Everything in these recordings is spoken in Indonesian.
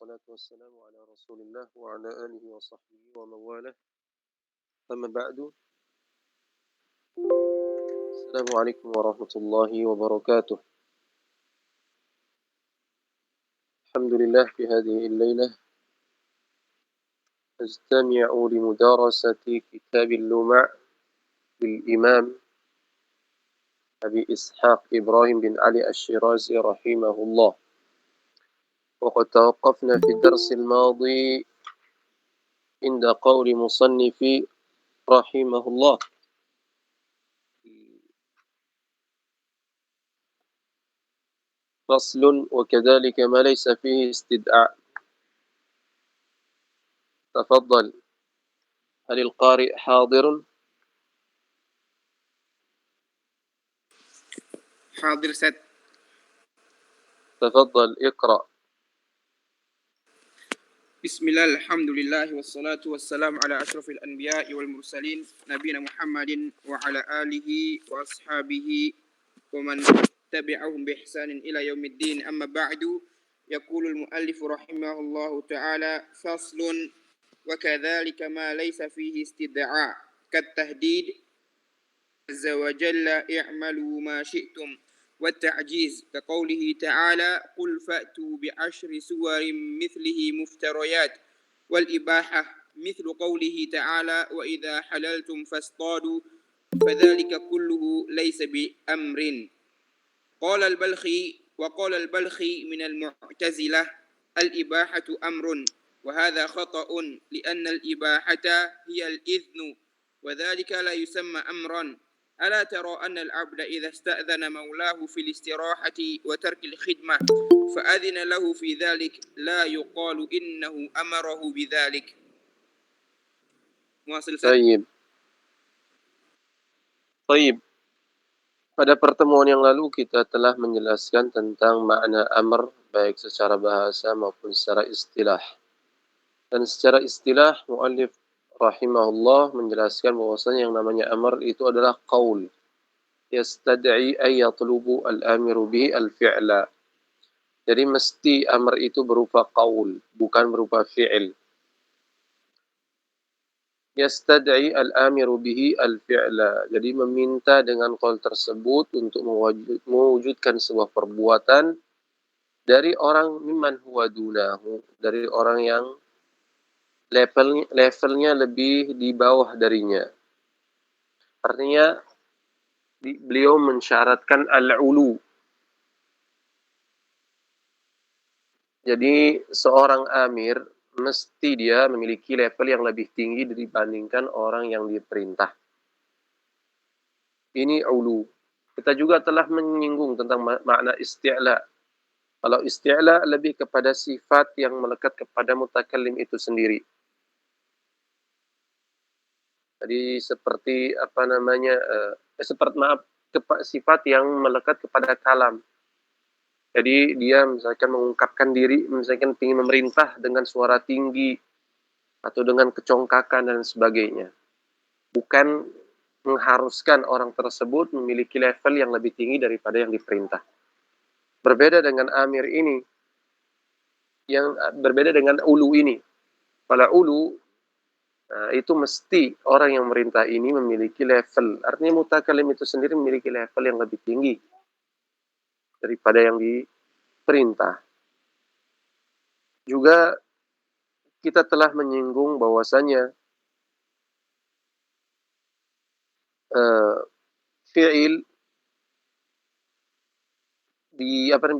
والصلاة والسلام على رسول الله وعلى آله وصحبه ومن والاه. أما بعد، السلام عليكم ورحمة الله وبركاته. الحمد لله في هذه الليلة نجتمع لمدارسة كتاب اللمع للإمام أبي إسحاق إبراهيم بن علي الشيرازي رحمه الله. وقد توقفنا في الدرس الماضي عند قول مصنف رحمه الله: فصل: وكذلك ما ليس فيه استدعاء. تفضل. هل القارئ حاضر؟ حاضر ست. تفضل اقرأ. بسم الله الحمد لله والصلاة والسلام على أشرف الأنبياء والمرسلين نبينا محمد وعلى آله وأصحابه ومن تبعهم بإحسان إلى يوم الدين. أما بعد، يقول المؤلف رحمه الله تعالى: فصل: وكذلك ما ليس فيه استدعاء كالتهديد عز وجل اعملوا ما شئتم، والتعجيز كقوله تعالى: قل فأتوا بعشر سور مثله مفتريات، والإباحة مثل قوله تعالى: وإذا حللتم فاصطادوا، فذلك كله ليس بأمر. وقال البلخي من المعتزلة: الإباحة أمر، وهذا خطأ، لأن الإباحة هي الإذن، وذلك لا يسمى أمرا. ألا ترى أن العبد إذا استأذن مولاه في الاستراحة وترك الخدمة فأذن له في ذلك لا يقال إنه أمره بذلك. Baik. Pada pertemuan yang lalu kita telah menjelaskan tentang makna amr baik secara bahasa maupun secara istilah. Dan secara istilah muallif rahimahullah menjelaskan bahwasanya yang namanya amr itu adalah qaul yastad'i ay yatlubu al-amiru bihi al-fi'la. Jadi mesti amr itu berupa qaul, bukan berupa fi'il. Yastad'i al-amiru bihi al-fi'la. Jadi meminta dengan qaul tersebut untuk mewujudkan sebuah perbuatan dari orang mimman huwa dunahu, dari orang yang levelnya lebih di bawah darinya. Artinya beliau mensyaratkan al-ulu. Jadi seorang amir mesti dia memiliki level yang lebih tinggi dibandingkan orang yang diperintah. Ini ulu. Kita juga telah menyinggung tentang makna isti'la. Kalau isti'la lebih kepada sifat yang melekat kepada mutakallim itu sendiri. Jadi seperti sifat yang melekat kepada kalam. Jadi dia misalkan mengungkapkan diri, misalkan ingin memerintah dengan suara tinggi atau dengan kecongkakan dan sebagainya. Bukan mengharuskan orang tersebut memiliki level yang lebih tinggi daripada yang diperintah. Berbeda dengan amir ini, yang berbeda dengan ulu ini. Pada ulu, itu mesti orang yang memerintah ini memiliki level. Artinya mutakallim itu sendiri memiliki level yang lebih tinggi daripada yang diperintah. Juga kita telah menyinggung bahwasanya fi'il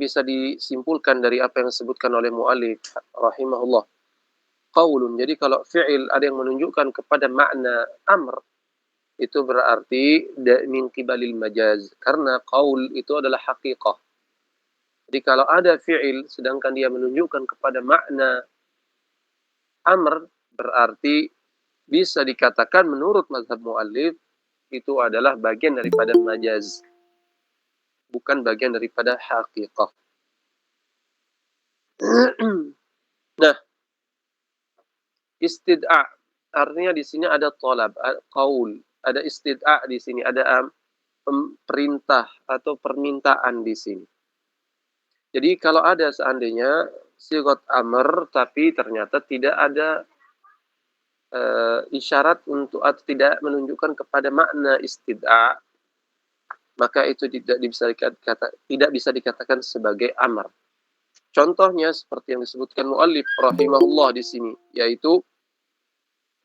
bisa disimpulkan dari apa yang disebutkan oleh mu'allif rahimahullah. Qaulun. Jadi kalau fi'il ada yang menunjukkan kepada makna amr, itu berarti min qibalil majaz. Karena qaul itu adalah haqiqah. Jadi kalau ada fi'il sedangkan dia menunjukkan kepada makna amr, berarti bisa dikatakan menurut mazhab mu'allif itu adalah bagian daripada majaz, bukan bagian daripada haqiqah. Nah, istid'a artinya di sini ada talab, qaul, ada istid'a di sini, ada perintah atau permintaan di sini. Jadi kalau ada seandainya sighat amr tapi ternyata tidak ada isyarat untuk atau tidak menunjukkan kepada makna istid'a, maka itu tidak bisa dikatakan sebagai amr. Contohnya seperti yang disebutkan muallif rahimahullah di sini, yaitu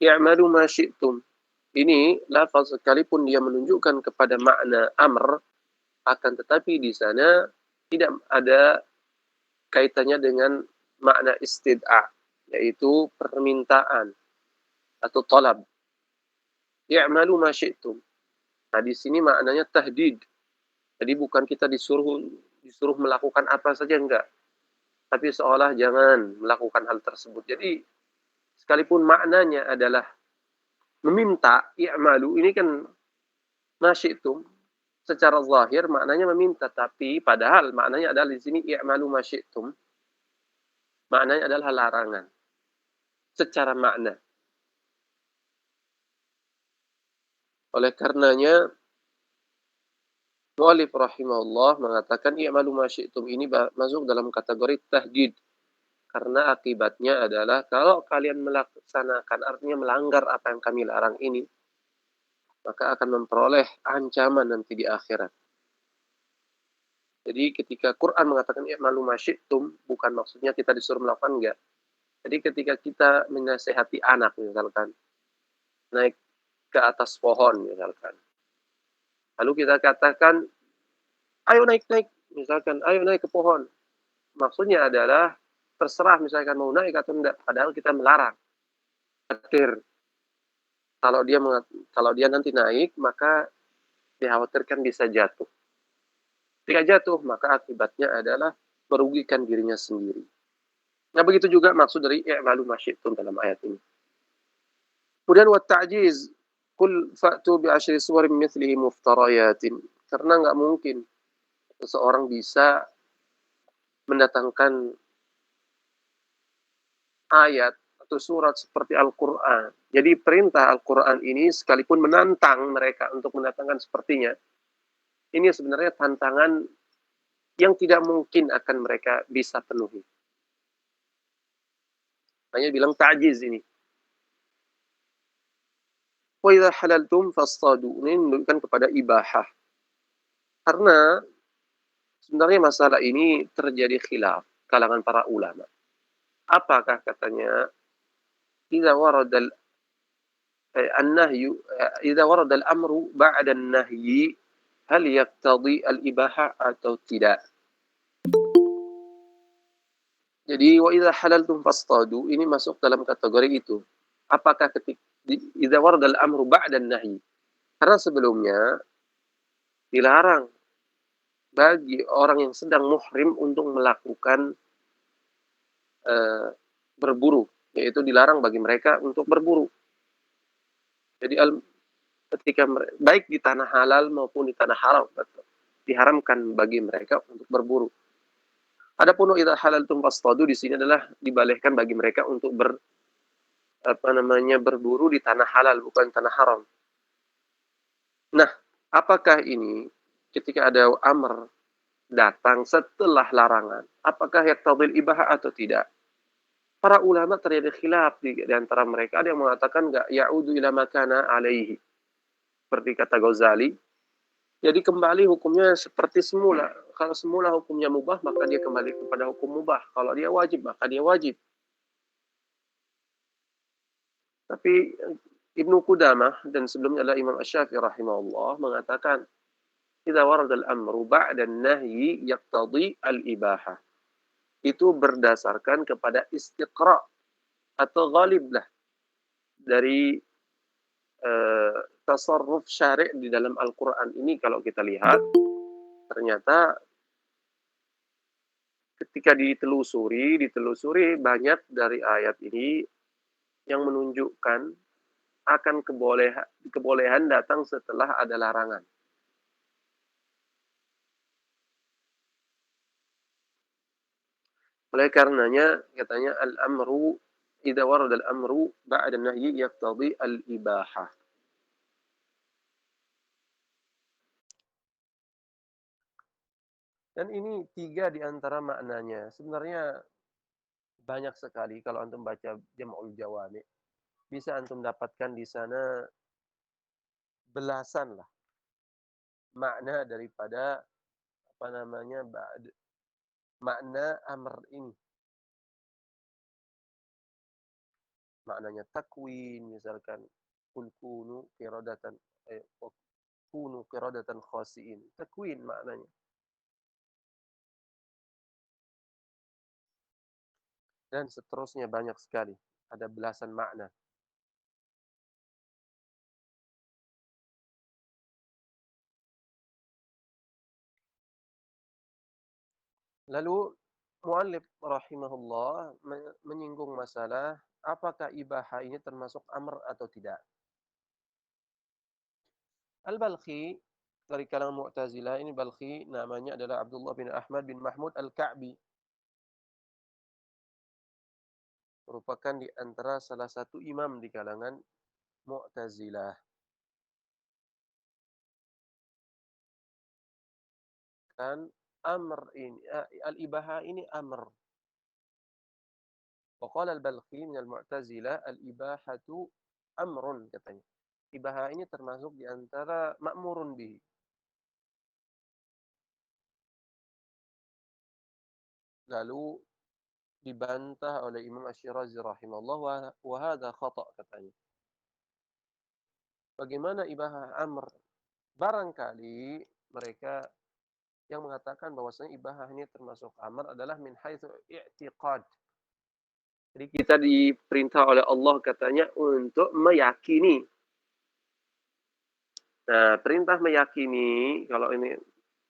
i'malu ma syi'tum. Ini lafaz sekalipun dia menunjukkan kepada makna amr, akan tetapi di sana tidak ada kaitannya dengan makna istid'a, yaitu permintaan atau talab. I'malu ma syi'tum. Nah, di sini maknanya tahdid. Jadi bukan kita disuruh melakukan apa saja, enggak. Tapi seolah jangan melakukan hal tersebut. Jadi sekalipun maknanya adalah meminta, i'malu ini kan ma syi'tum. Secara zahir maknanya meminta, tapi padahal maknanya adalah di sini i'malu ma syi'tum. Maknanya adalah larangan. Secara makna. Oleh karenanya mu'allif rahimahullah mengatakan i'malu ma syi'tum ini masuk dalam kategori tahdid. Karena akibatnya adalah kalau kalian melaksanakan, artinya melanggar apa yang kami larang ini, maka akan memperoleh ancaman nanti di akhirat. Jadi ketika Quran mengatakan i'malu ma syi'tum, bukan maksudnya kita disuruh melakukan, enggak. Jadi ketika kita menasehati anak misalkan, naik ke atas pohon misalkan. Lalu kita katakan, ayo naik-naik, misalkan, ayo naik ke pohon. Maksudnya adalah terserah misalkan mau naik atau enggak, padahal kita melarang. Khawatir kalau dia nanti naik, maka dikhawatirkan bisa jatuh. Jika jatuh, maka akibatnya adalah merugikan dirinya sendiri. Nah, begitu juga maksud dari i'malu ma syi'tum dalam ayat ini. Kemudian wa ta'jiz, qul fa'tu bi asyri suwarin mithlihi muftarayatin. Karena nggak mungkin seseorang bisa mendatangkan ayat atau surat seperti Al-Quran. Jadi perintah Al-Quran ini sekalipun menantang mereka untuk mendatangkan sepertinya, ini sebenarnya tantangan yang tidak mungkin akan mereka bisa penuhi. Hanya bilang ta'jiz ini. Wa idza halaltum fastadu. Ini menunjukkan kepada ibahah. Karena sebenarnya masalah ini terjadi khilaf kalangan para ulama. Apakah katanya idza warada an-nahyu idza warada al-amru ba'da an-nahyi hal yaqtadi al-ibahah atau tidak? Jadi wa idza halaltum fastadu ini masuk dalam kategori itu. Apakah idza warada al-amru ba'da an-nahyi? Karena sebelumnya dilarang bagi orang yang sedang muhrim untuk melakukan berburu, yaitu dilarang bagi mereka untuk berburu. Jadi ketika baik di tanah halal maupun di tanah haram diharamkan bagi mereka untuk berburu. Adapun idza halaltum fastadu di sini adalah dibolehkan bagi mereka untuk berburu di tanah halal bukan tanah haram. Nah, apakah ini ketika ada amr datang setelah larangan, apakah yaqtadil ibahah atau tidak? Para ulama terjadi khilaf di antara mereka. Ada yang mengatakan enggak, ya'udu ila makana alaihi. Seperti kata Ghazali. Jadi kembali hukumnya seperti semula. Kalau semula hukumnya mubah, maka dia kembali kepada hukum mubah. Kalau dia wajib, maka dia wajib. Tapi Ibnu Qudamah dan sebelumnya adalah Imam Asy-Syafi'i rahimahullah mengatakan, idza warada al-amru ba'da an-nahyi yaqtadi al-ibahah. Itu berdasarkan kepada istiqra' atau ghalib lah dari tasarruf syari' di dalam Al-Quran ini. Kalau kita lihat, ternyata ketika ditelusuri banyak dari ayat ini yang menunjukkan akan kebolehan datang setelah ada larangan. Oleh karenanya katanya al-amru idza warada al-amru ba'da an-nahyi yaqtadi al-ibahah. Dan ini 3 di antara maknanya. Sebenarnya banyak sekali kalau antum baca Jam'ul Jawami, bisa antum dapatkan di sana belasan lah makna daripada apa namanya, makna amr ini. Maknanya takwin misalkan, "Qul kunu qiradatan kunu qiradatan khasi'in." Takwin maknanya. Dan seterusnya banyak sekali, ada belasan makna. Lalu muallif rahimahullah menyinggung masalah apakah ibaha ini termasuk amr atau tidak. Al-Balkhi dari kalangan Mu'tazilah, ini Balkhi namanya adalah Abdullah bin Ahmad bin Mahmud Al-Ka'bi, merupakan di antara salah satu imam di kalangan Mu'tazilah. Kan amr ini al-ibaha ini amr. Wa qala al-Balkhi min al-Mu'tazilah al-ibahatu amrun katanya. Ibaha ini termasuk di antara ma'murun bihi. Lalu dibantah oleh Imam Asy-Syirazi rahimahullah, wa hadza khata' katanya. Bagaimana ibaha amr? Barangkali mereka yang mengatakan bahwasanya ibahah ini termasuk amr adalah min haitsu i'tiqad. Jadi kita diperintah oleh Allah katanya untuk meyakini. Nah, perintah meyakini kalau ini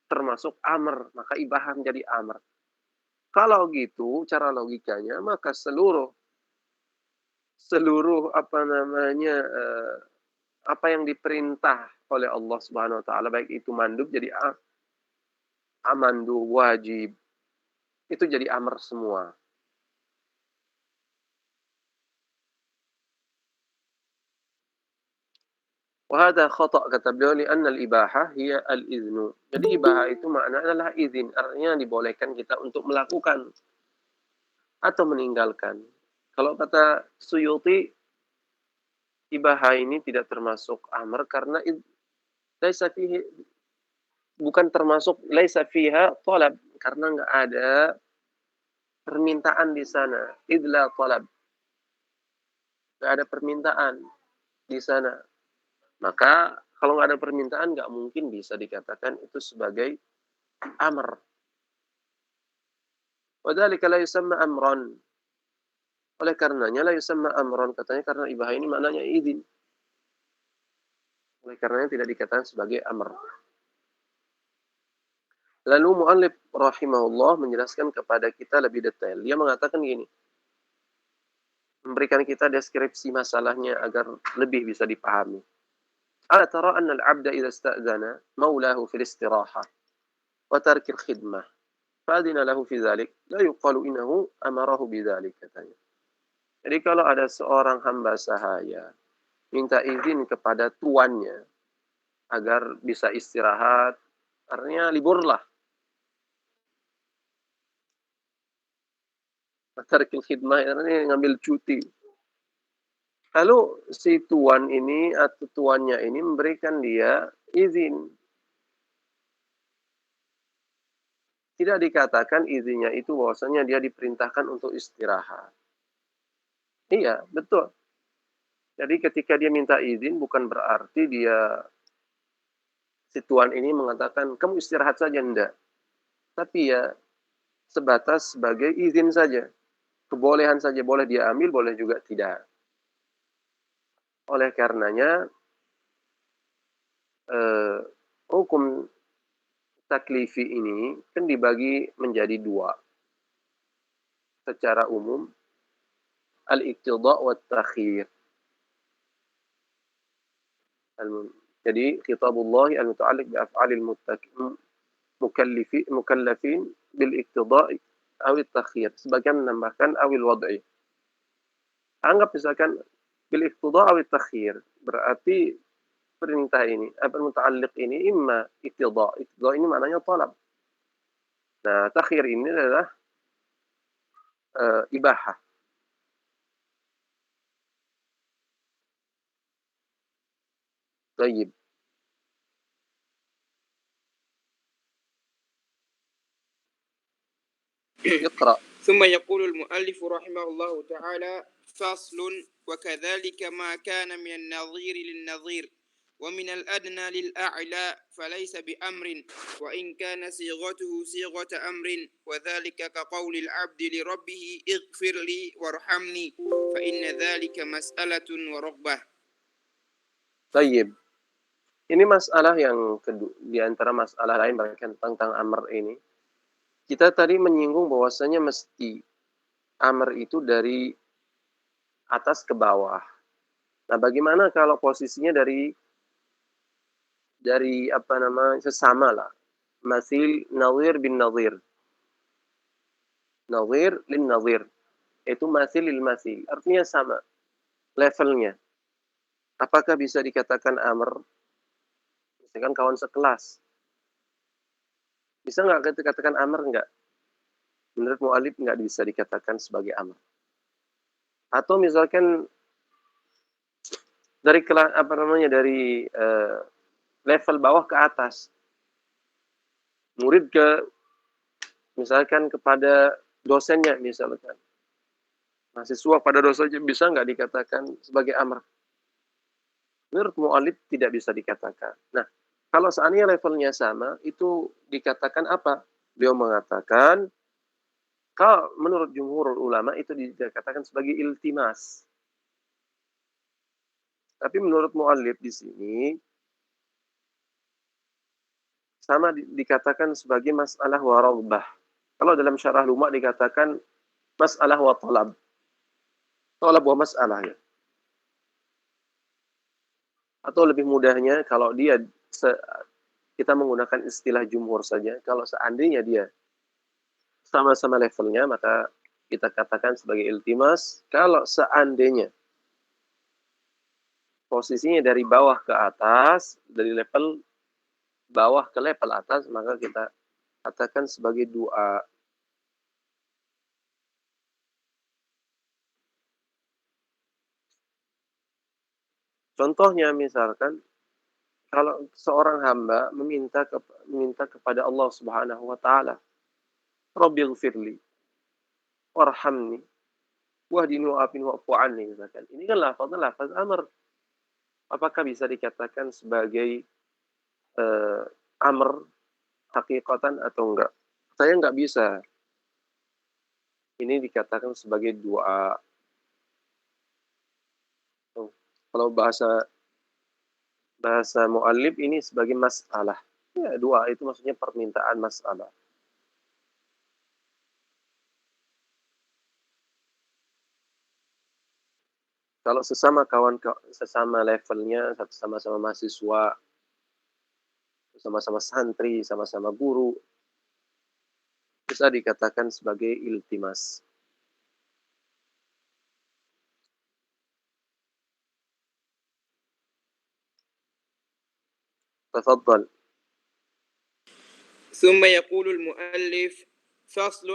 termasuk amr, maka ibahah menjadi amr. Kalau gitu cara logikanya maka seluruh seluruh apa namanya apa yang diperintah oleh Allah Subhanahu wa taala baik itu mandub jadi amandu wajib itu jadi amr semua. Wahada khata' kata beliau li'anna al-ibahah hiya al-idhnu. Jadi ibahah itu makna adalah izin, artinya dibolehkan kita untuk melakukan atau meninggalkan. Kalau kata Suyuti, ibahah ini tidak termasuk amr karena laisa fihi, bukan termasuk laisa fiha talab karena enggak ada permintaan di sana. Idla talab. Enggak ada permintaan di sana. Maka kalau nggak ada permintaan nggak mungkin bisa dikatakan itu sebagai amr. Wadzalika la yusamma amran. Oleh karenanya la yusamma amran katanya karena ibahah ini maknanya izin. Oleh karenanya tidak dikatakan sebagai amr. Lalu muallif rahimahullah menjelaskan kepada kita lebih detail. Dia mengatakan gini, memberikan kita deskripsi masalahnya agar lebih bisa dipahami. Ala tara anna al-'abda idza ista'dzana maulahu fil istirahah wa tarkil khidmah fa'adina lahu fi dzalik la yuqalu innahu amarahu bidzalik katanya. Jadi kalau ada seorang hamba sahaya minta izin kepada tuannya agar bisa istirahat, artinya liburlah. Tarkil khidmah artinya ngambil cuti. Lalu si tuan ini atau tuannya ini memberikan dia izin. Tidak dikatakan izinnya itu bahwasanya dia diperintahkan untuk istirahat. Iya, betul. Jadi ketika dia minta izin bukan berarti si tuan ini mengatakan kamu istirahat saja, enggak. Tapi ya sebatas sebagai izin saja. Kebolehan saja, boleh dia ambil, boleh juga tidak. Oleh karenanya hukum taklifi ini kan dibagi menjadi dua secara umum, al-iqtida' wa takhir. Jadi khitabullah al-muta'alliq bi af'alil mukallafin bil iqtida' aw takhir. Sebagian menambahkan awil wad'i. Anggap misalkan bil iqtida' aw takhir. Berarti perintah ini, apa muta'alliq ini imma iqtida'. Iqtida' ini maknanya talab. Nah, takhir ini adalah ibahah. Tayyib. Iqra. ثم يقول المؤلف رحمه الله تعالى فصل وكذلك ما كان من النظير للنظير ومن الأدنى للأعلى فليس بأمر وإن كان صيغته صيغة أمر وذلك كقول العبد لربه اغفر لي وارحمني فإن ذلك مسألة ورغبة. Tayyib. Ini masalah yang kedua, di antara masalah lain berkaitan tentang amr ini. Kita tadi menyinggung bahwasanya mesti amr itu dari atas ke bawah. Nah, bagaimana kalau posisinya dari sesama lah. Masil nazir bin nazir. Nazir lin nazir. Itu masil lil masil. Artinya sama levelnya. Apakah bisa dikatakan amr? Misalkan kawan sekelas. Bisa nggak kita katakan amr nggak? Menurut mu'alif nggak bisa dikatakan sebagai amr. Atau misalkan dari dari level bawah ke atas. Murid misalkan kepada dosennya misalkan. Mahasiswa pada dosennya bisa nggak dikatakan sebagai amr? Menurut mu'alif tidak bisa dikatakan. Nah, kalau seandainya levelnya sama, itu dikatakan apa? Beliau mengatakan, kalau menurut jumhur ulama itu dikatakan sebagai iltimas. Tapi menurut mu'alif di sini, sama dikatakan sebagai masalah waragbah. Kalau dalam syarah Lumah dikatakan masalah wa talab. Talab wa masalah ya. Atau lebih mudahnya kalau kita menggunakan istilah jumhur saja. Kalau seandainya dia sama-sama levelnya, maka kita katakan sebagai iltimas. Kalau seandainya posisinya dari bawah ke atas, dari level bawah ke level atas, maka kita katakan sebagai doa. Contohnya misalkan, kalau seorang hamba meminta kepada Allah Subhanahu wa taala, Rabbighfirli warhamni wahdini wa'afini wa'fu anni misalkan. Ini kan lafaz amr. Apakah bisa dikatakan sebagai amr hakikatan atau enggak? Saya enggak bisa. Ini dikatakan sebagai doa. Kalau bahasa mu'allif ini sebagai masalah. Ya, doa itu maksudnya permintaan masalah. Kalau sesama sesama levelnya, sama-sama mahasiswa, sama-sama santri, sama-sama guru, bisa dikatakan sebagai iltimas. تفضل. ثم يقول المؤلف فصل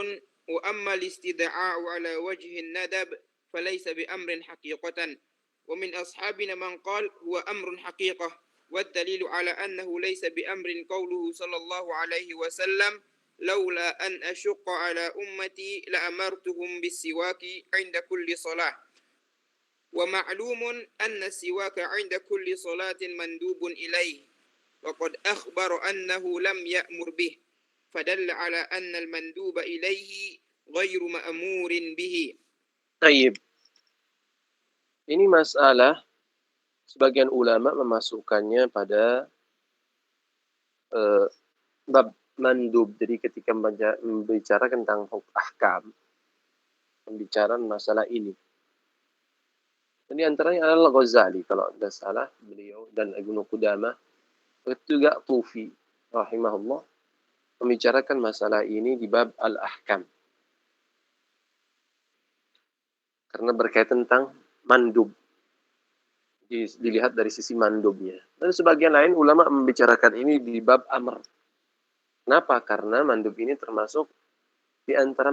وأما الاستدعاء على وجه الندب فليس بأمر حقيقة ومن أصحابنا من قال هو أمر حقيقة والدليل على أنه ليس بأمر قوله صلى الله عليه وسلم لولا أن أشق على أمتي لأمرتهم بالسواك عند كل صلاة ومعلوم أن السواك عند كل صلاة مندوب إليه وقد أخبر أنه لم يأمر به فدل على أن المندوب إليه غير مأمور به. طيب. Ini masalah sebagian ulama memasukkannya pada bab mandub. Jadi ketika membicara tentang ahkam, pembicaraan masalah ini. Ini antaranya adalah Ghazali kalau tidak salah, beliau dan Ibnu Qudamah, juga Tufi rahimahullah membicarakan masalah ini di bab al-ahkam. Karena berkaitan tentang mandub. Dilihat dari sisi mandubnya. Dan sebagian lain ulama membicarakan ini di bab amr. Kenapa? Karena mandub ini termasuk di antara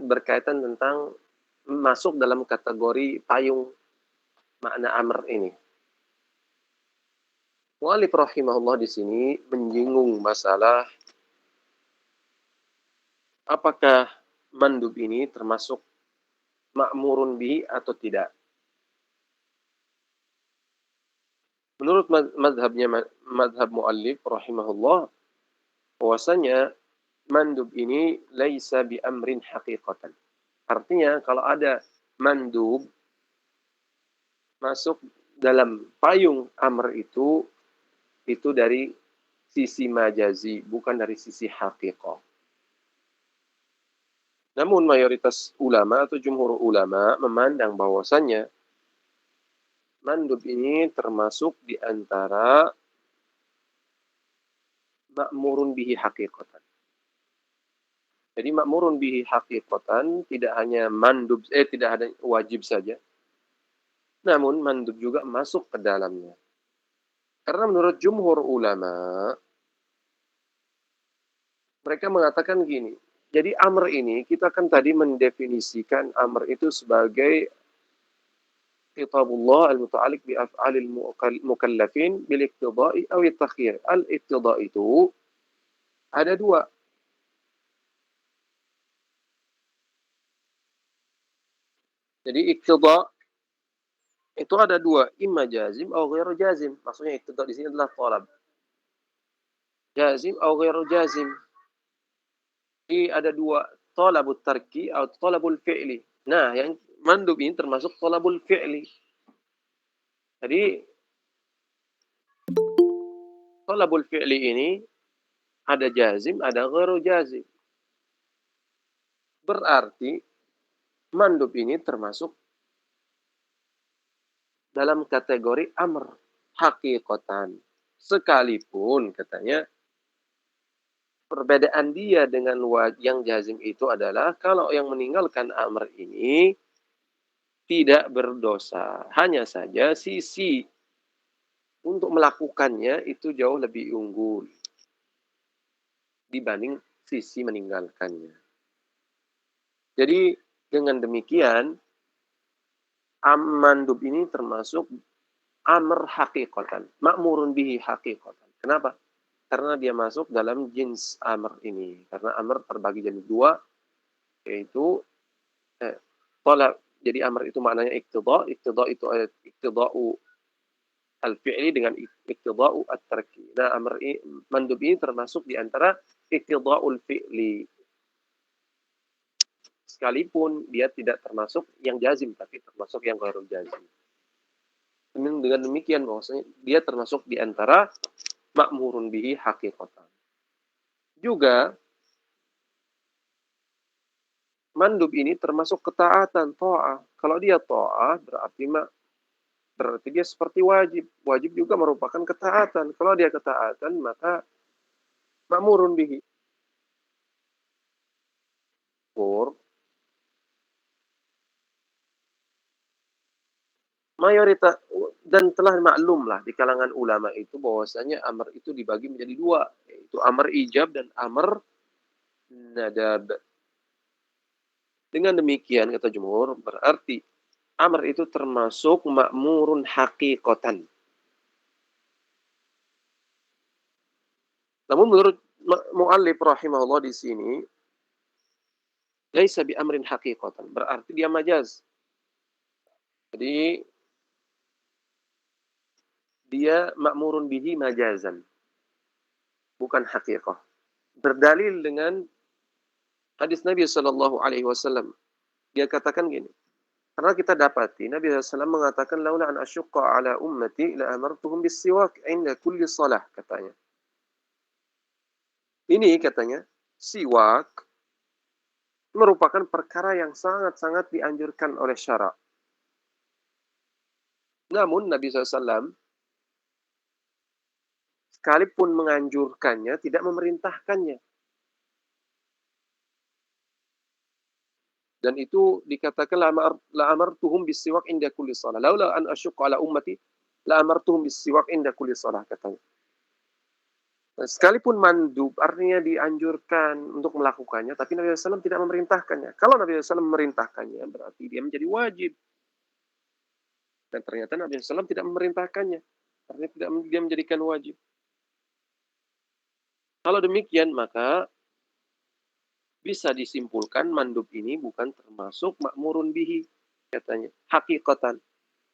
berkaitan tentang masuk dalam kategori payung makna amr ini. Mu'allif rahimahullah di sini menyinggung masalah apakah mandub ini termasuk ma'murun bihi atau tidak. Menurut madhab mu'allif rahimahullah, bahwasanya mandub ini laisa bi amrin haqiqatan. Artinya kalau ada mandub masuk dalam payung amr itu dari sisi majazi, bukan dari sisi haqiqah. Namun mayoritas ulama atau jumhur ulama memandang bahwasannya mandub ini termasuk di antara ma'murun bihi haqiqatan. Jadi ma'murun bihi haqiqatan tidak hanya tidak ada wajib saja. Namun mandub juga masuk ke dalamnya. Karena menurut jumhur ulama, mereka mengatakan gini, jadi amr ini, kita kan tadi mendefinisikan amr itu sebagai khitabullah al-muta'alliq bi af'alil mukallafin bil iqtida'i aw at-takhir. Al-iqtida' itu ada dua. Jadi iqtida' itu ada dua, imma jazim atau ghairu jazim. Maksudnya iqtida' di sini adalah talab. Jazim atau ghairu jazim. Jadi ada dua, talabut tarki atau talabul fi'li. Nah, yang mandub ini termasuk talabul fi'li. Jadi talabul fi'li ini ada jazim, ada ghairu jazim. Berarti mandub ini termasuk dalam kategori amr haqiqatan. Sekalipun katanya perbedaan dia dengan yang jazim itu adalah kalau yang meninggalkan amr ini tidak berdosa. Hanya saja sisi untuk melakukannya itu jauh lebih unggul dibanding sisi meninggalkannya. Jadi dengan demikian mandub ini termasuk amr haqiqatan, ma'murun bihi haqiqatan. Kenapa? Karena dia masuk dalam jins amr ini. Karena amr terbagi jadi dua, yaitu talab. Jadi amr itu maknanya iqtida'. Iqtida' itu iqtida'u al-fi'li dengan iqtida'u at-tarki. Nah, mandub ini termasuk di antara iqtida'ul fi'li. Sekalipun dia tidak termasuk yang jazim, tapi termasuk yang ghairu jazim. Dengan demikian bahwasanya dia termasuk di antara ma'murun bihi haqiqatan. Juga mandub ini termasuk ketaatan, ta'ah. Kalau dia ta'ah berarti dia seperti wajib. Wajib juga merupakan ketaatan. Kalau dia ketaatan maka ma'murun bihi. Mayoritas dan telah maklumlah di kalangan ulama itu bahwasanya amr itu dibagi menjadi dua, yaitu amr ijab dan amr nadab. Dengan demikian kata jumhur berarti amr itu termasuk ma'murun haqiqatan. Namun menurut mu'allif rahimahullah di sini laisa bi amrin haqiqatan, berarti dia majaz. Jadi dia ma'murun bihi majazan, bukan haqiqah. Berdalil dengan hadis Nabi Shallallahu Alaihi Wasallam. Dia katakan gini, karena kita dapati Nabi SAW mengatakan laula an asyqa ala ummati la amartuhum bis-siwak inda kulli salah, katanya. Ini katanya siwak merupakan perkara yang sangat-sangat dianjurkan oleh syara. Namun Nabi SAW sekalipun menganjurkannya, tidak memerintahkannya. Dan itu dikatakan la amartuhum bis-siwak inda kulli shalah. Laula an asyqa ala ummati la amartuhum bis-siwak inda kulli shalah, katanya. Sekalipun mandub artinya dianjurkan untuk melakukannya, tapi Nabi SAW tidak memerintahkannya. Kalau Nabi SAW memerintahkannya, berarti dia menjadi wajib. Dan ternyata Nabi SAW tidak memerintahkannya. Artinya tidak dia menjadikan wajib. Kalau demikian, maka bisa disimpulkan mandub ini bukan termasuk ma'murun bihi, katanya. Hakikatan.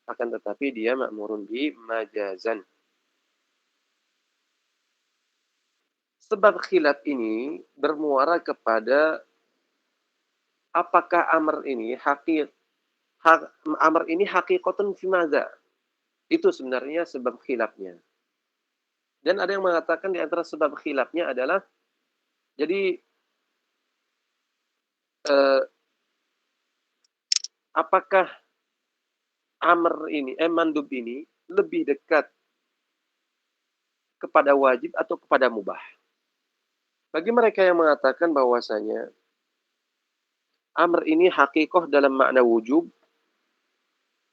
Akan tetapi dia ma'murun bihi majazan. Sebab khilaf ini bermuara kepada apakah amr ini amr ini hakikatun fi madza? Itu sebenarnya sebab khilafnya. Dan ada yang mengatakan di antara sebab khilafnya adalah jadi eh, apakah amr ini mandub ini lebih dekat kepada wajib atau kepada mubah? Bagi mereka yang mengatakan bahwasanya amr ini hakikoh dalam makna wujub,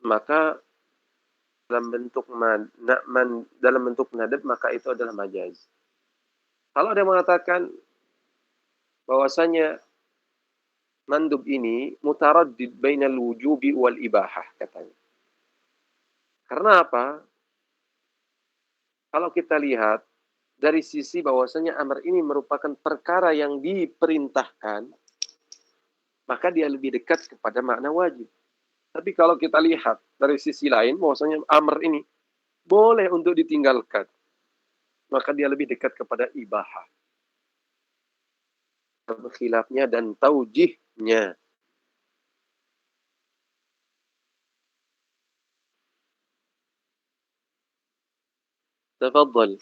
maka dalam bentuk nadab maka itu adalah majaz. Kalau ada yang mengatakan bahwasanya mandub ini mutaraddid bainal wujubi wal ibahah, katanya. Karena apa? Kalau kita lihat dari sisi bahwasanya amr ini merupakan perkara yang diperintahkan, maka dia lebih dekat kepada makna wajib. Tapi kalau kita lihat dari sisi lain bahwasanya amr ini boleh untuk ditinggalkan, maka dia lebih dekat kepada ibahah. Khilafnya dan taujihnya. تفضل.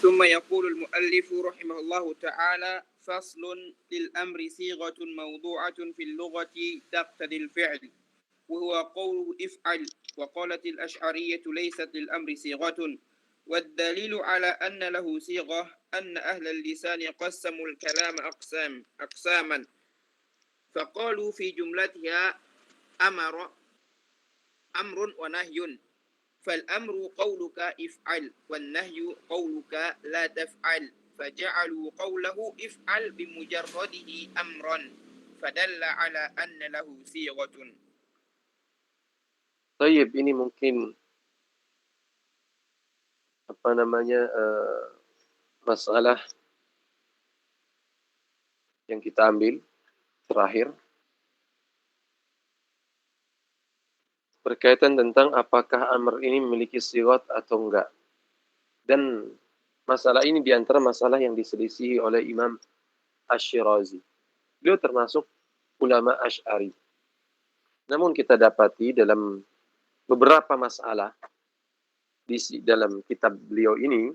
ثم يقول المؤلف رحمه الله تعالى فصل للأمر صيغة موضوعة في اللغة تقتضي الفعل وهو قوله افعل وقالت الأشعرية ليست للأمر صيغة والدليل على أن له صيغة أن أهل اللسان قسموا الكلام أقساما فقالوا في جملتها أمر ونهي فالأمر قولك افعل والنهي قولك لا تفعل فجعلوا قوله افعل بمجرده أمرا فدل على أن له صيغة. Tayyib, ini mungkin apa namanya masalah yang kita ambil terakhir berkaitan tentang apakah amr ini memiliki sirat atau enggak. Dan masalah ini diantara masalah yang diselisihi oleh Imam Asy-Syirazi. Beliau termasuk ulama Asy'ari. Namun kita dapati dalam beberapa masalah di dalam kitab beliau ini,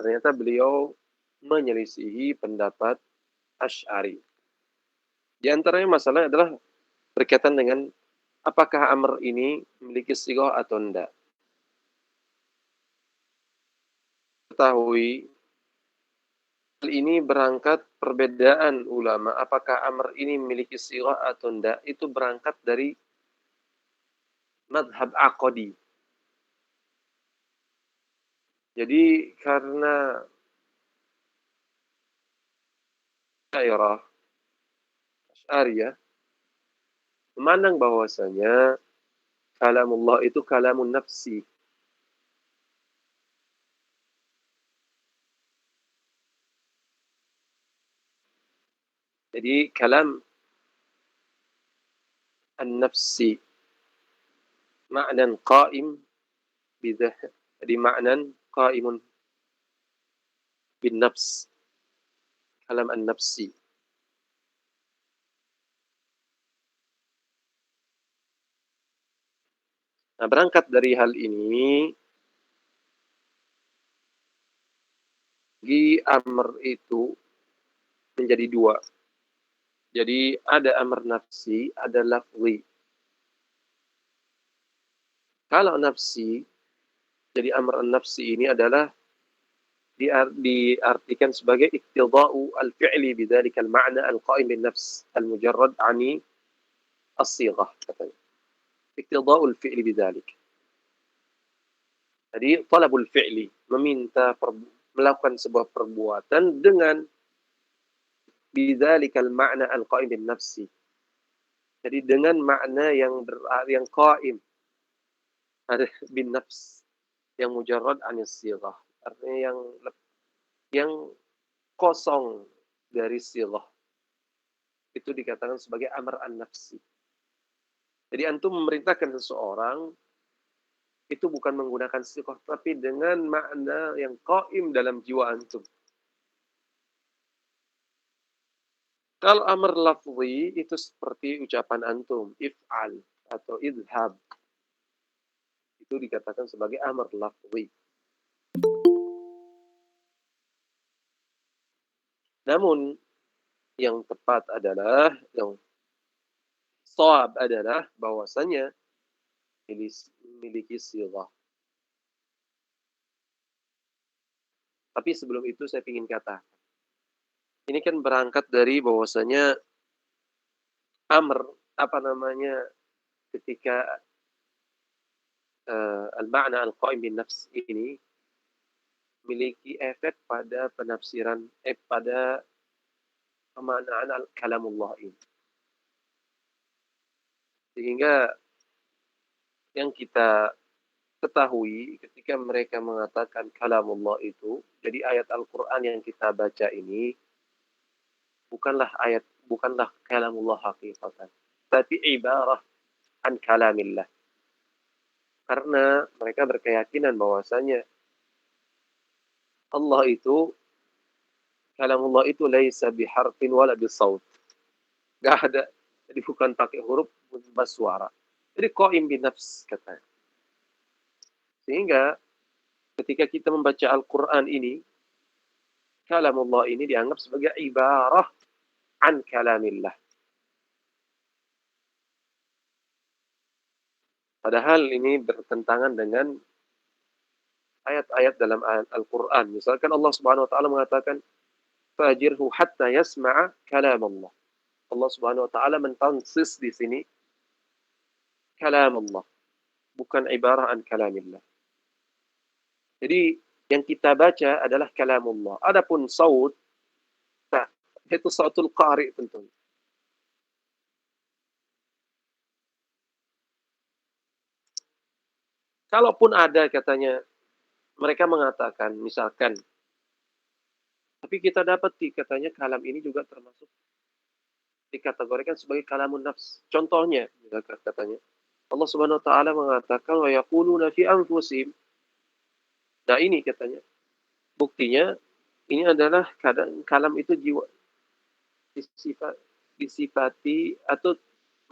ternyata beliau menyelisihi pendapat Asy'ari. Di antaranya masalah adalah berkaitan dengan apakah amr ini memiliki sighah atau tidak. Ketahui hal ini berangkat perbedaan ulama apakah amr ini memiliki sighah atau tidak, itu berangkat dari madhab aqadi. Jadi karena daerah Asy'ariyah memandang bahwasanya kalamullah itu kalamun nafsi. Jadi kalam an-nafsi ma'nan qa'im bidah. Jadi ma'nan qa'imun bin nafs. Kalam an-nafsi. Nah, berangkat dari hal ini, di amr itu menjadi dua. Jadi ada amr nafsi, ada lafzi. Kalau nafsi, jadi amr nafsi ini adalah diartikan sebagai iktida'u al-fi'li bidzalika al-ma'na al-qa'im bin nafs al-mujarrad ani as-sighah, katanya. Iktida'u al-fi'li bidzalik. Jadi talabul fi'li, melakukan sebuah perbuatan dengan bidzalikal ma'na al-qa'im bin nafsi. Jadi dengan makna yang qaim, ada bin nafs, yang mujarrad anis sighah. Artinya yang kosong dari sighah. Itu dikatakan sebagai amr an-nafsi. Jadi antum memerintahkan seseorang itu bukan menggunakan sighah, tapi dengan makna yang qaim dalam jiwa antum. Kalau amr lafzi itu seperti ucapan antum, if'al atau idhab. Itu dikatakan sebagai amr lafzi. Namun yang tepat adalah, yang shawab adalah bahwasanya memiliki sighah. Tapi sebelum itu saya ingin kata, ini kan berangkat dari bahwasanya amr, ketika al-ma'na al-qa'im bin nafs ini memiliki efek pada penafsiran, pada pemaknaan kalamullah ini. Sehingga yang kita ketahui ketika mereka mengatakan kalamullah itu, jadi ayat Al-Quran yang kita baca ini bukanlah kalamullah hakikatan, tapi ibarah an kalamillah. Karena mereka berkeyakinan bahwasanya Allah itu, kalamullah itu laisa biharfin wala bisaut. Gak ada. Jadi bukan pakai huruf, bukan suara. Jadi qaim bin nafs katanya. Sehingga ketika kita membaca Al-Quran ini, kalamullah ini dianggap sebagai ibarah an kalamillah. Padahal ini bertentangan dengan ayat-ayat dalam Al-Quran. Misalkan Allah Subhanahu wa taala mengatakan, "Fajirhu hatta yasma'a kalam Allah." Allah Subhanahu wa taala mentansis di sini kalam Allah, bukan ibarah an kalamillah. Jadi yang kita baca adalah kalamullah. Adapun saut, nah, itu sautul qari tentunya. Kalaupun ada katanya, mereka mengatakan misalkan, tapi kita dapati katanya kalam ini juga termasuk dikategorikan sebagai kalamun nafs. Contohnya, katanya, Allah Subhanahu wa taala mengatakan wa yaquluna fi anfusihim. Nah, ini katanya. Buktinya ini adalah kadang kalam itu jiwa disifati atau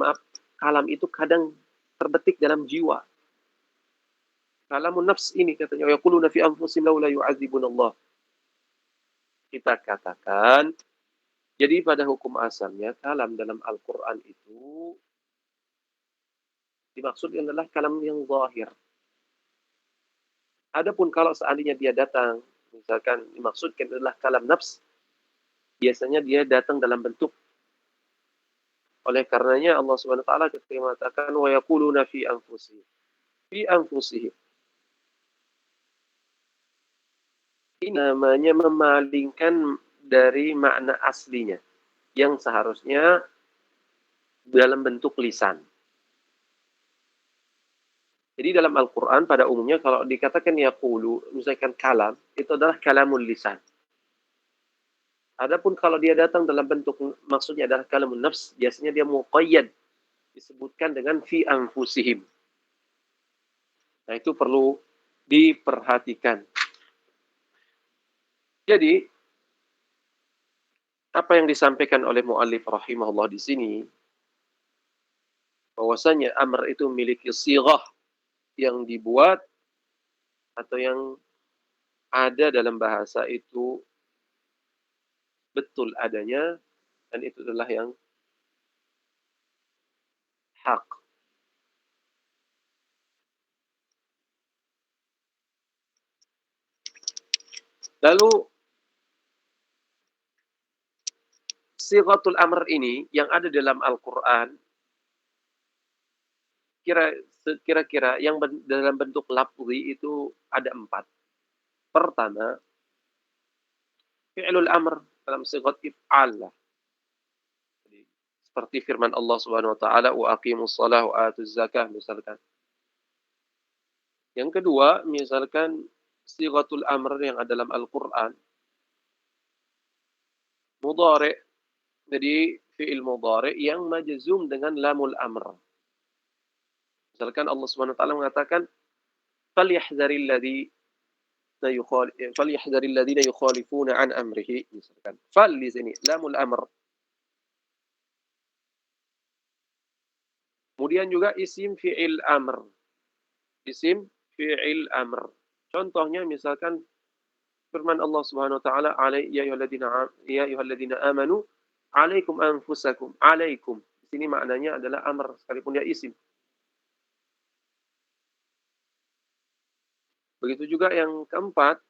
maaf, kalam itu kadang terbetik dalam jiwa. Kalamun nafs ini katanya wa yaquluna fi anfusihim laula yu'adzibunallah. Kita katakan, jadi pada hukum asalnya kalam dalam Al-Qur'an itu dimaksudkan adalah kalam yang zahir. Adapun kalau seandainya dia datang, misalkan dimaksudkan adalah kalam nafs, biasanya dia datang dalam bentuk. Oleh karenanya Allah Subhanahu wa taala ketika mengatakan wa yaquluna fi anfusihim. Fi anfusihim. Ini namanya memalingkan dari makna aslinya yang seharusnya dalam bentuk lisan. Jadi dalam Al-Quran pada umumnya kalau dikatakan yaqulu, misalkan kalam, itu adalah kalamul lisan. Adapun kalau dia datang dalam bentuk maksudnya adalah kalamun nafs, biasanya dia muqayyad, disebutkan dengan fi anfusihim. Nah, itu perlu diperhatikan. Jadi, apa yang disampaikan oleh mu'allif rahimahullah di sini, bahwasanya amr itu memiliki sighah yang dibuat atau yang ada dalam bahasa itu betul adanya, dan itu adalah yang hak. Lalu sighatul amr ini yang ada dalam Al-Quran, kira-kira yang dalam bentuk lafzi itu ada 4. Pertama, fi'lul amr dalam sigat if'al lah. Jadi, seperti firman Allah Subhanahu wa taala, "Wa aqimus shalah wa atuz zakah," misalkan. Yang kedua, misalkan sighatul amr yang ada dalam Al-Qur'an, mudhari'. Jadi fi'il mudhari' yang majzum dengan lamul amr. Misalkan Allah Subhanahu wa taala mengatakan, "Falyahdharil ladzina yukhalifuna an amrihi." Misalkan. Fal di sini lamul amr. Kemudian juga isim fi'il amr. Isim fi'il amr. Contohnya misalkan firman Allah Subhanahu wa taala, ya ayyuhalladzina amanu, 'alaikum anfusakum." 'Alaikum. Di sini maknanya adalah amr sekalipun dia isim. Begitu juga yang keempat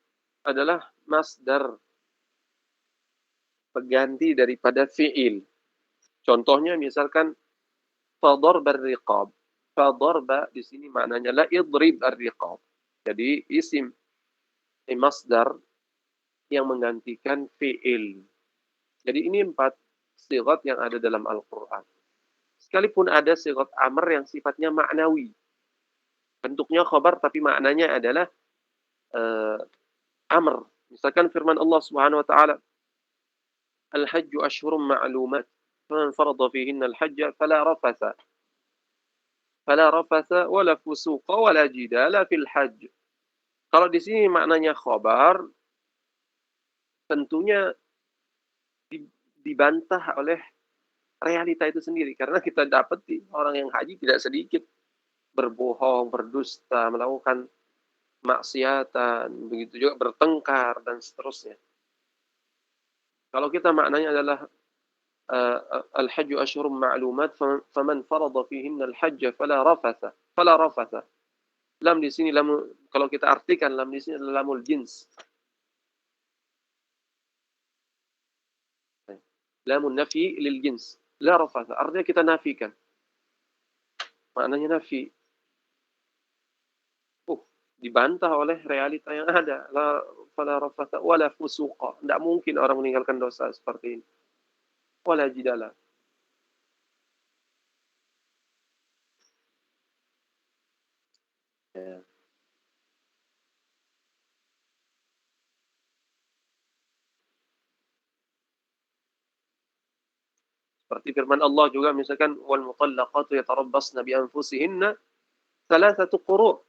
adalah masdar, pengganti daripada fi'il. Contohnya misalkan fadarba ar-riqab. Fadarba di sini maknanya la idrib ar-riqab. Jadi isim masdar yang menggantikan fi'il. Jadi ini 4 sighat yang ada dalam Al-Qur'an. Sekalipun ada sighat amr yang sifatnya maknawi. Bentuknya khabar tapi maknanya adalah uh, amr. Misalkan firman Allah Subhanahu wa taala, "Al-hajju ashhurun ma'lumat, faman farada fihinna al-hajja fala rafatha wala fusuqa wala jidala fil hajj." Kalau di sini maknanya khabar, tentunya dibantah oleh realita itu sendiri. Karena kita dapati orang yang haji tidak sedikit berbohong, berdusta, melakukan maksiatan, begitu juga bertengkar dan seterusnya. Kalau kita maknanya adalah al-hajju asyhurun ma'lumat, faman farada fihinna al-hajja fala rafatha. Lam di sini lam, kalau kita artikan lam di sini adalah lamul jins. Lamun nafi lil jins. La rafatha. Artinya kita nafikan. Maknanya nafi. Dibantah oleh realita yang ada. La fala rafatha wala fusuqa. Tidak mungkin orang meninggalkan dosa seperti ini. Wala jidala. Ya. Seperti firman Allah juga misalkan, wal mutallaqatu yatarabbasna bi anfusihinna thalathatu quru'.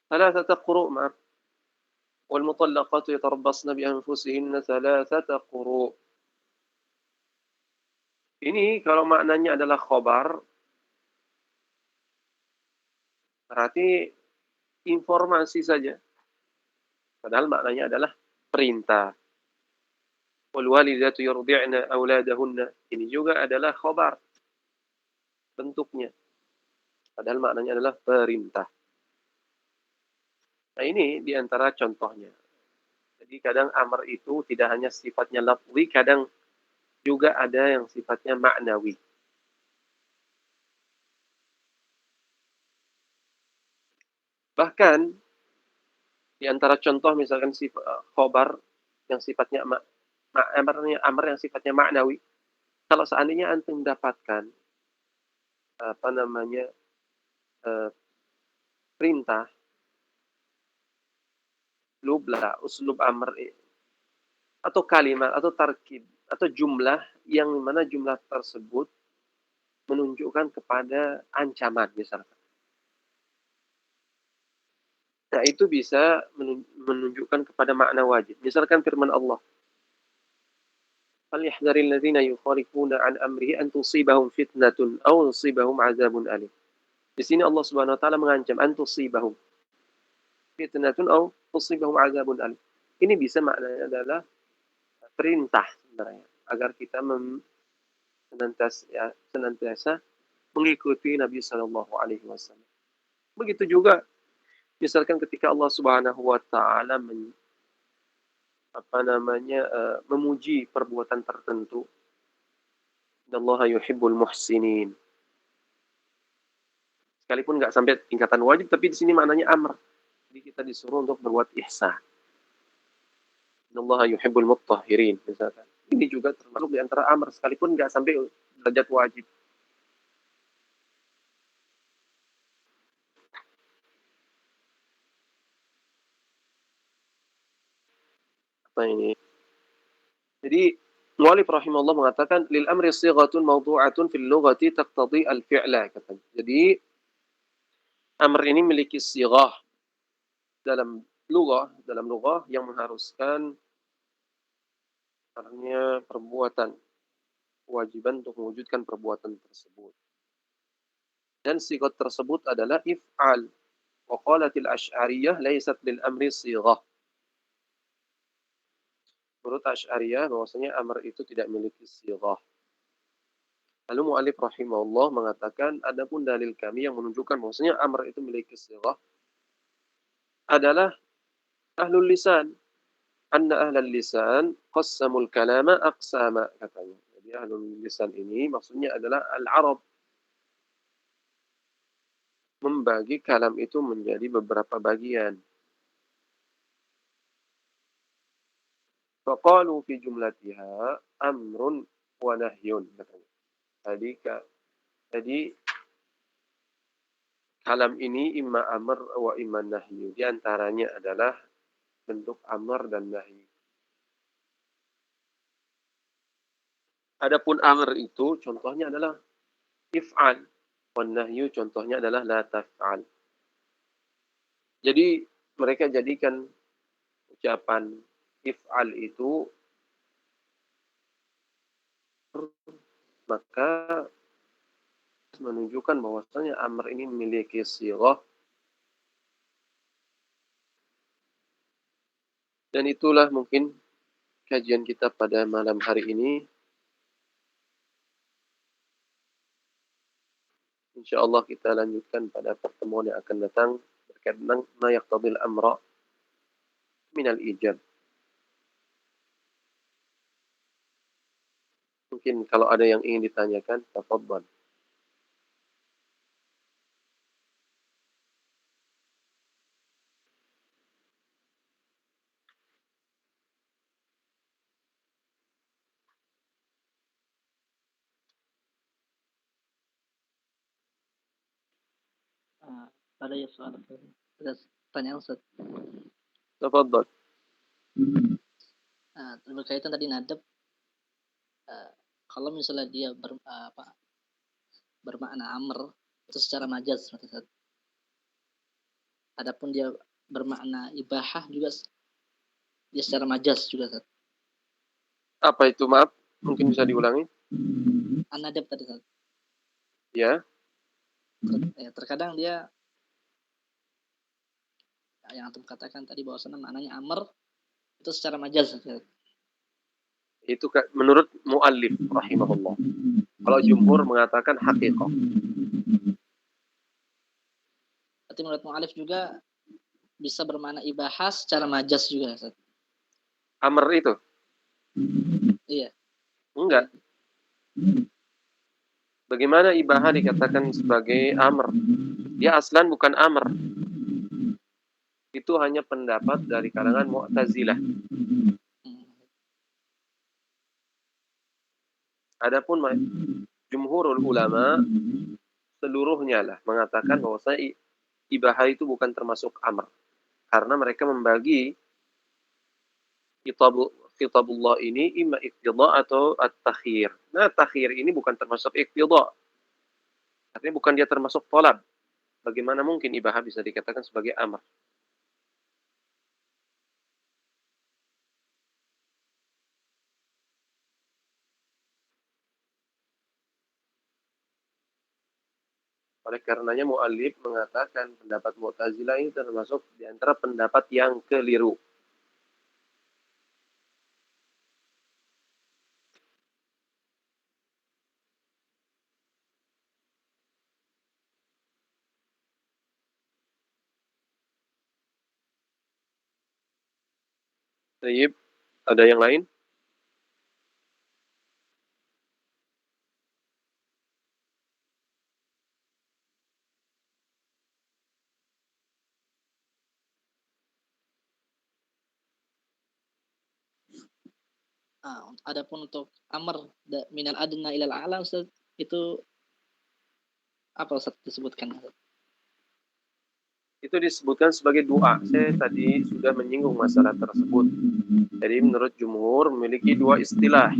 Thalathatu quru', maaf. Wal mutallaqatu yatarabbasna bi anfusihinna thalathatu quru'. Ini kalau maknanya adalah khabar, berarti informasi saja. Padahal maknanya adalah perintah. Wal walidatu yurdi'na auladahunna. Ini juga adalah khabar bentuknya. Padahal maknanya adalah perintah. Nah ini diantara contohnya. Jadi kadang amr itu tidak hanya sifatnya lafzi, kadang juga ada yang sifatnya maknawi. Bahkan di antara contoh misalkan khobar yang sifatnya amr yang sifatnya maknawi. Kalau seandainya antum dapatkan apa namanya perintah, lubla, uslub amr atau kalimat atau tarkib atau jumlah yang mana jumlah tersebut menunjukkan kepada ancaman misalkan. Nah, itu bisa menunjukkan kepada makna wajib. Misalkan firman Allah, "Falyahdharil ladzina yukhalifuna an amrihi an tusibahum fitnatun aw yusibahum adzabun alim." Di sini Allah Subhanahu wa taala mengancam an tusibahum fitnatun aw tusibahum adzabun alim. Ini bisa maknanya adalah perintah sebenarnya agar kita senantiasa mengikuti Nabi Shallallahu alaihi wasallam. Begitu juga misalkan ketika Allah Subhanahu wa taala memuji perbuatan tertentu, innallaha yuhibbul muhsinin. Sekalipun nggak sampai tingkatan wajib, tapi di sini maknanya amr. Jadi kita disuruh untuk berbuat ihsan. Innallaha yuhibbul mutahhirin, misalkan. Ini juga termasuk di antara amr, sekalipun nggak sampai derajat wajib. Apa ini? Jadi, mu'allif rahimahullah mengatakan, lil amri sighatun mawdu'atun fil lughati taqtadi al-fi'la. Katanya. Jadi, amr ini memiliki sighah dalam lughah yang mengharuskan artinya perbuatan, kewajiban untuk mewujudkan perbuatan tersebut. Dan sigat tersebut adalah if'al. Wa qalatil asy'ariyah laysat lil amri sighah. Menurut Asy'ariyah bahwasanya amr itu tidak memiliki sighah. Lalu mu'allif rahimahullah mengatakan adapun dalil kami yang menunjukkan bahwasanya amr itu memiliki sighah adalah ahlul lisan. Anna ahlul lisan qassamul kalama aqsama katanya. Jadi ahlul lisan ini maksudnya adalah al-Arab, membagi kalam itu menjadi beberapa bagian. Faqalu fi jumlatiha amrun wa nahyun. Jadi kalam ini imma amr wa imma nahyu. Di antaranya adalah bentuk amr dan nahyu. Adapun amr itu contohnya adalah if'al. Wan nahyu contohnya adalah la taf'al. Jadi mereka jadikan ucapan if'al itu maka menunjukkan bahwasanya amr ini memiliki sighah dan itulah mungkin kajian kita pada malam hari ini. Insyaallah kita lanjutkan pada pertemuan yang akan datang berkaitan dengan ma yaqtadil amra min al-ijab. Mungkin kalau ada yang ingin ditanyakan, tafadhal. Ada ya soal ada pertanyaan Ustaz. Tafadhal. Berkaitan tadi nadab, kalau misalnya dia bermakna amr itu secara majaz, Ustaz. Adapun dia bermakna ibahah juga dia secara majaz juga, Ustaz. Apa itu, maaf? Mungkin bisa diulangi? An-nadab tadi, Ustaz. Ya. Terkadang dia yang antum katakan tadi bahwasanya maknanya amr itu secara majaz, Ustaz. Itu menurut mu'allif rahimahullah. Kalau jumhur mengatakan haqiqah. Berarti menurut mu'allif juga bisa bermakna ibahah secara majaz juga, Ustaz. Amr itu? Iya. Enggak. Bagaimana ibahah dikatakan sebagai amr? Dia aslan bukan amr. Itu hanya pendapat dari kalangan Mu'tazilah. Adapun jumhurul ulama seluruhnya lah mengatakan bahwasanya ibahah itu bukan termasuk amr. Karena mereka membagi kitabullah ini imma iqtida atau at-takhir. Nah, takhir ini bukan termasuk iqtida. Artinya bukan dia termasuk tolab. Bagaimana mungkin ibahah bisa dikatakan sebagai amr? Oleh karenanya mu'allif mengatakan pendapat Mu'tazilah ini termasuk di antara pendapat yang keliru. Baik, ada yang lain? Adapun untuk amr minal adna ilal a'la Ustaz, itu apa Ustaz disebutkan? Itu disebutkan sebagai doa. Saya tadi sudah menyinggung masalah tersebut. Jadi menurut jumhur memiliki dua istilah.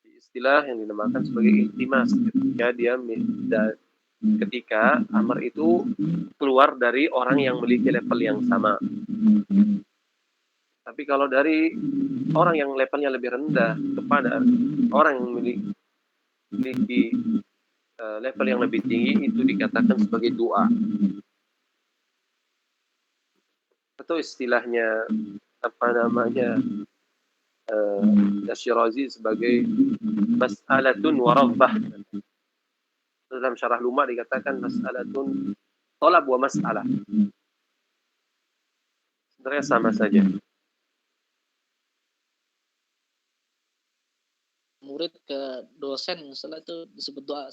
Istilah yang dinamakan sebagai iltimas ketika amr itu keluar dari orang yang memiliki level yang sama. Tapi kalau dari orang yang levelnya lebih rendah kepada orang yang memiliki level yang lebih tinggi, itu dikatakan sebagai doa. Atau istilahnya Syirazi sebagai mas'alatun warabbah. Dalam syarah Lumah dikatakan mas'alatun talab wa mas'alah. Sebenarnya sama saja. Murid ke dosen misalnya itu disebut doa.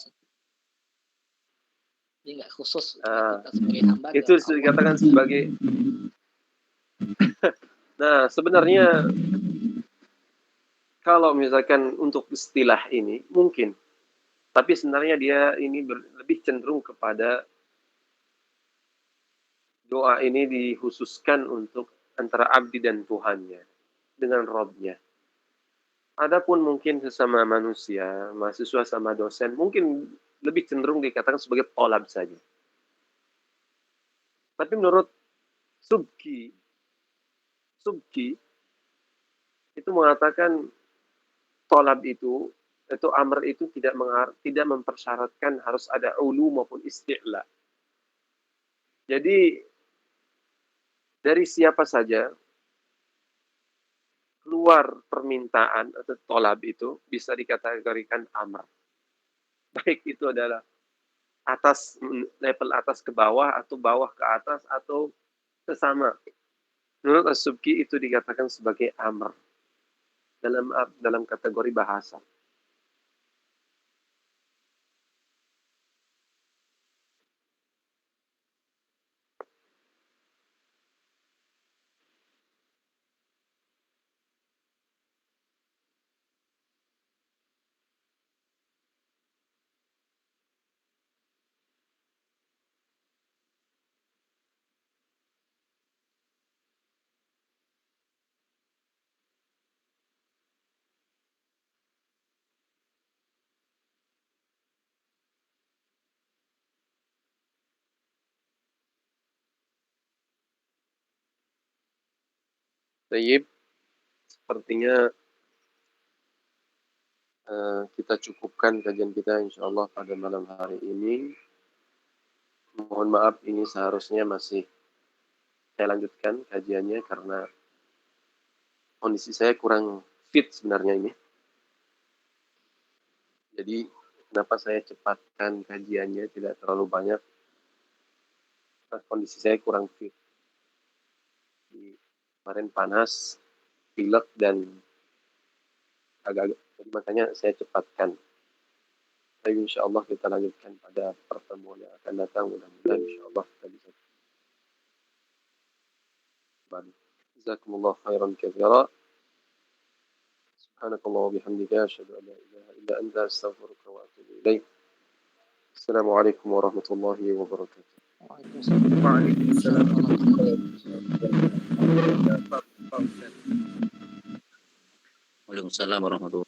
Jadi nggak khusus kita sebagai hamba. Itu dikatakan sebagai nah, sebenarnya kalau misalkan untuk istilah ini mungkin, tapi sebenarnya dia ini lebih cenderung kepada doa ini dikhususkan untuk antara abdi dan Tuhannya, dengan Robnya. Adapun mungkin sesama manusia, mahasiswa sama dosen, mungkin lebih cenderung dikatakan sebagai tolab saja. Tapi menurut Subki itu mengatakan tolab itu amr itu tidak mempersyaratkan harus ada ulu maupun isti'la. Jadi dari siapa saja keluar permintaan atau tolab itu bisa dikategorikan amr. Baik itu adalah level atas ke bawah atau bawah ke atas atau sesama. Menurut As-Subki itu dikatakan sebagai amr dalam kategori bahasa. Tayyib, sepertinya kita cukupkan kajian kita insyaallah pada malam hari ini. Mohon maaf ini seharusnya masih saya lanjutkan kajiannya karena kondisi saya kurang fit sebenarnya ini. Jadi kenapa saya cepatkan kajiannya tidak terlalu banyak? Karena kondisi saya kurang fit. Kemarin panas, pilek dan agak-agak. Jadi makanya saya cepatkan. Tapi insya Allah kita lanjutkan pada pertemuan yang akan datang. Mudah-mudahan insya Allah kita bisa. Jazakumullah khairan katsira. Subhanakallah wa bihamdika asyhadu an la ilaha illa anta astaghfiruka wa atubu ilaik. Assalamualaikum warahmatullahi wabarakatuh. Waalaikumsalam. Waalaikumsalam warahmatullahi wabarakatuh.